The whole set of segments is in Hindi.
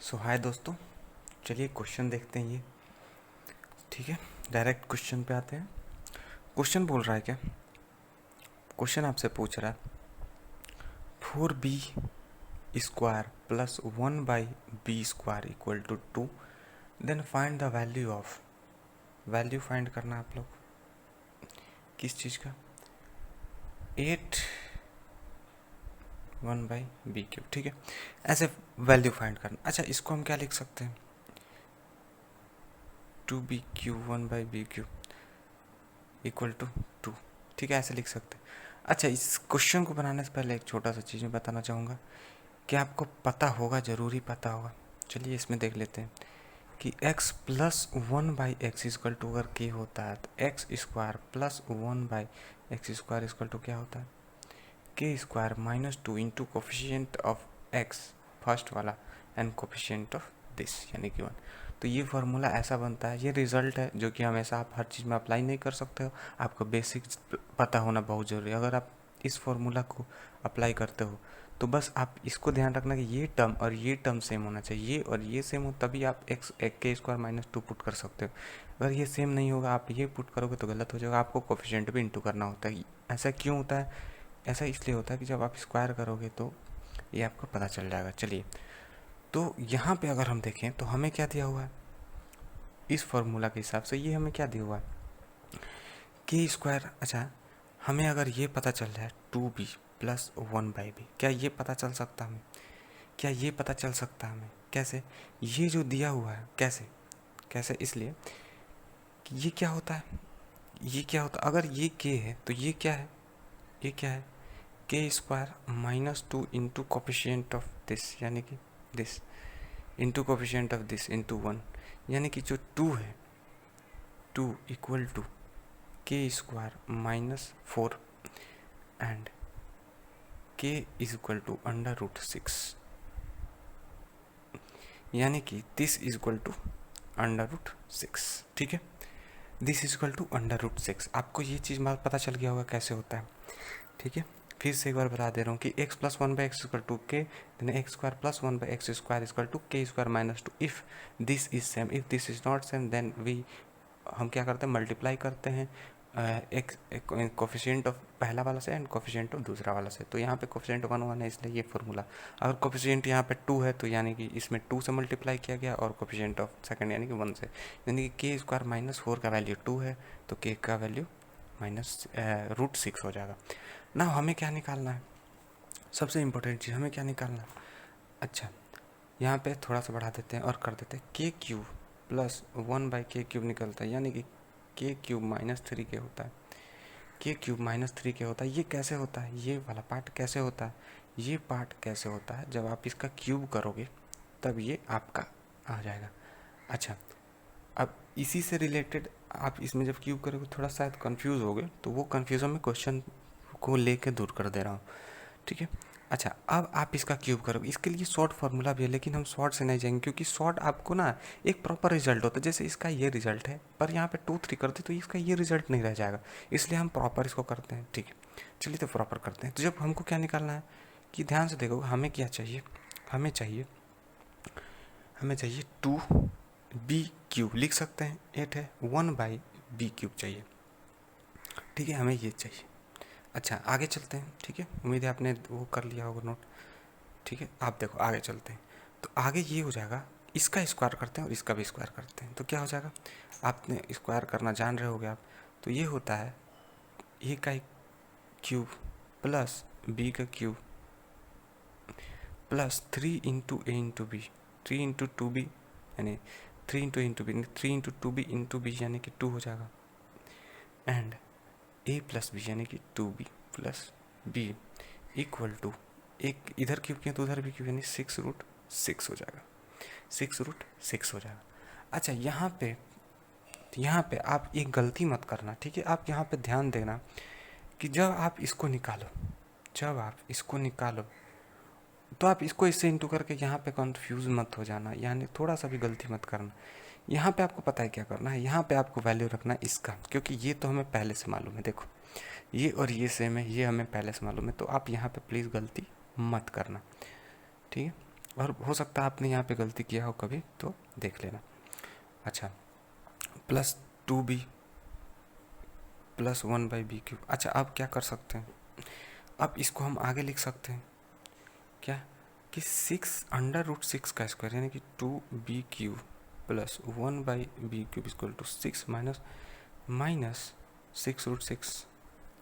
सो हाय दोस्तों, चलिए क्वेश्चन देखते हैं ये। ठीक है, डायरेक्ट क्वेश्चन पे आते हैं। क्वेश्चन बोल रहा है क्या? क्वेश्चन आपसे पूछ रहा है 4b square plus 1/b² equal to 2, then find the value of. Value फाइंड करना आप लोग किस चीज़ का? 8 1/b³। ठीक है, ऐसे वैल्यू फाइंड करना। अच्छा, इसको हम क्या लिख सकते हैं? 2b³ 1/b³ equal to 2। ठीक है, ऐसे लिख सकते हैं। अच्छा, इस क्वेश्चन को बनाने से पहले एक छोटा सा चीज़ मैं बताना चाहूँगा कि आपको पता होगा, ज़रूरी पता होगा। चलिए इसमें देख लेते हैं कि x plus 1/x equal to अगर k होता है तो x square plus 1/x² equal to क्या होता है? k² -2 into coefficient of x first वाला एंड कोफिशियंट ऑफ दिस यानी कि 1। तो ये फार्मूला ऐसा बनता है। ये रिजल्ट है जो कि हमेशा आप हर चीज़ में अप्लाई नहीं कर सकते हो। आपको बेसिक पता होना बहुत ज़रूरी है। अगर आप इस फार्मूला को अप्लाई करते हो तो बस आप इसको ध्यान रखना कि ये टर्म और ये टर्म सेम होना चाहिए, ये और ये सेम हो तभी आप k² -2 पुट कर सकते हो। अगर ये सेम नहीं होगा, आप ये पुट करोगे तो गलत हो जाएगा। आपको कोफिशियंट भी इंटू करना होता है। ऐसा क्यों होता है? ऐसा इसलिए होता है कि जब आप स्क्वायर करोगे तो ये आपको पता चल जाएगा। चलिए, तो यहाँ पे अगर हम देखें तो हमें क्या दिया हुआ है इस फॉर्मूला के हिसाब से? ये हमें क्या दिया हुआ है? k²। अच्छा, हमें अगर ये पता चल जाए 2b प्लस 1/b, क्या ये पता चल सकता हमें? क्या ये पता चल सकता हमें? कैसे? ये जो दिया हुआ है, कैसे कैसे? इसलिए कि ये क्या होता है, ये क्या होता है? अगर ये k है तो ये क्या है? ये क्या है? k² -2 into coefficient of this यानी कि this into coefficient of this into 1, यानी कि जो 2 है, 2 equal to k² -4 and k is equal to √6, यानी कि दिस इज इक्वल टू √6। ठीक है, दिस इज इक्वल टू √6। आपको ये चीज़ पता चल गया होगा कैसे होता है। ठीक है, फिर से एक बार बता दे रहा हूँ कि x plus 1/x equal to k, then x² plus 1/x² equal to k² -2। If this is same, if this is not same, then हम क्या करते हैं? मल्टीप्लाई करते हैं एक कोफिशिएंट ऑफ पहला वाला से एंड कोफिशिएंट ऑफ दूसरा वाला से। तो यहाँ पे कोफिशिएंट 1 1 है, इसलिए ये फॉर्मूला। अगर कोफिशिएंट यहाँ पे 2 है तो यानी कि इसमें 2 से मल्टीप्लाई किया गया, और कोफिशिएंट ऑफ सेकंड यानी कि 1 से, यानी कि k² -4 का वैल्यू 2 है तो k का वैल्यू -√6 हो जाएगा ना। हमें क्या निकालना है? सबसे इम्पोर्टेंट चीज़ हमें क्या निकालना है? अच्छा, यहाँ पे थोड़ा सा बढ़ा देते हैं और कर देते हैं k³ प्लस 1/k³ निकलता है, यानी कि k³ -3k होता है। k³ -3k होता है। ये कैसे होता है? ये वाला पार्ट कैसे होता है? ये पार्ट कैसे होता है? जब आप इसका क्यूब करोगे तब ये आपका आ जाएगा। अच्छा, अब इसी से रिलेटेड आप इसमें जब क्यूब करोगे थोड़ा शायद कंफ्यूज होगे, तो वो कन्फ्यूज़न में क्वेश्चन को लेके दूर कर दे रहा हूँ। ठीक है, अच्छा, अब आप इसका क्यूब करोगे। इसके लिए शॉर्ट फार्मूला भी है, लेकिन हम शॉर्ट से नहीं जाएंगे क्योंकि शॉर्ट आपको ना एक प्रॉपर रिजल्ट होता है। जैसे इसका ये रिजल्ट है, पर यहाँ पे 2 3 करते तो इसका ये रिजल्ट नहीं रह जाएगा, इसलिए हम प्रॉपर इसको करते हैं। ठीक है, चलिए तो प्रॉपर करते हैं। तो जब हमको क्या निकालना है कि ध्यान से देखो, हमें क्या चाहिए? हमें चाहिए 2b³ लिख सकते हैं, 8 है, 1/b³ चाहिए। ठीक है, हमें ये चाहिए। अच्छा, आगे चलते हैं। ठीक है, उम्मीद है आपने वो कर लिया होगा नोट। ठीक है, आप देखो आगे चलते हैं। तो आगे ये हो जाएगा, इसका स्क्वायर करते हैं और इसका भी स्क्वायर करते हैं तो क्या हो जाएगा? आपने स्क्वायर करना जान रहे होगे आप। तो ये होता है ए का क्यूब प्लस बी का cube plus 3 into a into b, 3 into 2b यानी 3 into b, 3 into 2b into b यानी कि 2 हो जाएगा, एंड ए प्लस बी यानी कि 2b plus B equal to, एक इधर क्यूब किया तो उधर भी क्यूब यानी 6√6 हो जाएगा, 6√6 हो जाएगा। अच्छा, यहाँ पे आप एक गलती मत करना। ठीक है, आप यहाँ पे ध्यान देना कि जब आप इसको निकालो तो आप इसको इससे इंटू करके यहाँ पे कंफ्यूज मत हो जाना, यानी थोड़ा सा भी गलती मत करना। यहाँ पे आपको पता है क्या करना है? यहाँ पे आपको वैल्यू रखना है इसका, क्योंकि ये तो हमें पहले से मालूम है। देखो, ये और ये सेम है, ये हमें पहले से मालूम है, तो आप यहाँ पे प्लीज़ गलती मत करना। ठीक है, और हो सकता है आपने यहाँ पे गलती किया हो कभी, तो देख लेना। अच्छा, प्लस 2b प्लस 1/b³। अच्छा, अब क्या कर सकते हैं, अब इसको हम आगे लिख सकते हैं क्या, कि 6 √6 का स्क्वायर यानी कि 2b³ plus 1/b³ equal to 6 minus 6√6।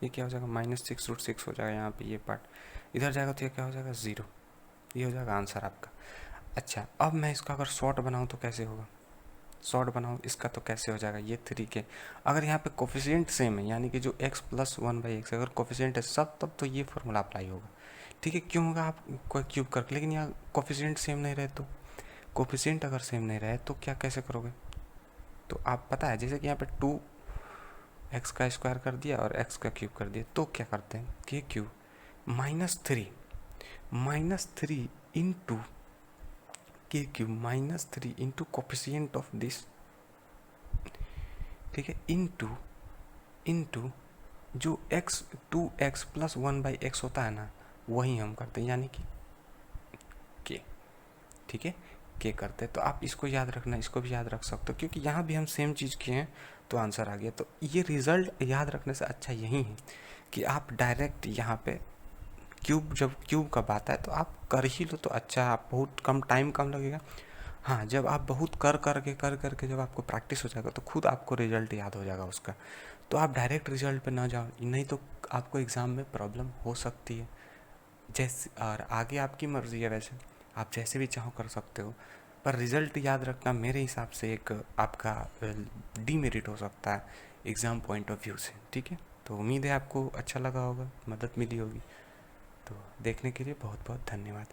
ये क्या हो जाएगा, -6√6 हो जाएगा यहाँ पे, ये पार्ट इधर जाएगा तो ये क्या हो जाएगा, 0। ये हो जाएगा आंसर आपका। अच्छा, अब मैं इसका अगर शॉर्ट बनाऊँ तो कैसे होगा, शॉर्ट बनाऊँ इसका तो कैसे हो जाएगा, ये 3 के अगर यहाँ पे कोफिशिएंट सेम है यानी कि जो x प्लस 1/x अगर कोफिशिएंट है सब, तब तो ये फॉर्मूला अप्लाई होगा। ठीक है, क्यों होगा, आप कोई क्यूब करके, लेकिन यहाँ कोफिशिएंट सेम नहीं रहे तो, कोफिशिएंट अगर सेम नहीं रहे तो क्या कैसे करोगे, तो आप पता है जैसे कि यहाँ पे 2x का स्क्वायर कर दिया और x का क्यूब कर दिया, तो क्या करते हैं कि क्यूब -3 इंटू के cube -3 into coefficient of this, ठीक है, इंटू जो x 2x प्लस 1/x होता है ना, वही हम करते हैं यानी कि k। ठीक है, k करते हैं। तो आप इसको याद रखना, इसको भी याद रख सकते हो क्योंकि यहाँ भी हम सेम चीज़ किए हैं तो आंसर आ गया। तो ये रिजल्ट याद रखने से अच्छा यही है कि आप डायरेक्ट यहाँ पे क्यूब, जब क्यूब का बात है तो आप कर ही लो तो अच्छा, आप बहुत कम टाइम कम लगेगा। हाँ, जब आप बहुत कर करके जब आपको प्रैक्टिस हो जाएगा तो खुद आपको रिजल्ट याद हो जाएगा उसका। तो आप डायरेक्ट रिजल्ट पे ना जाओ, नहीं तो आपको एग्ज़ाम में प्रॉब्लम हो सकती है। जैसे और आगे आपकी मर्ज़ी है, वैसे आप जैसे भी चाहो कर सकते हो, पर रिज़ल्ट याद रखना मेरे हिसाब से एक आपका डीमेरिट हो सकता है एग्ज़ाम पॉइंट ऑफ व्यू से। ठीक है, तो उम्मीद है आपको अच्छा लगा होगा, मदद मिली होगी। तो देखने के लिए बहुत बहुत धन्यवाद।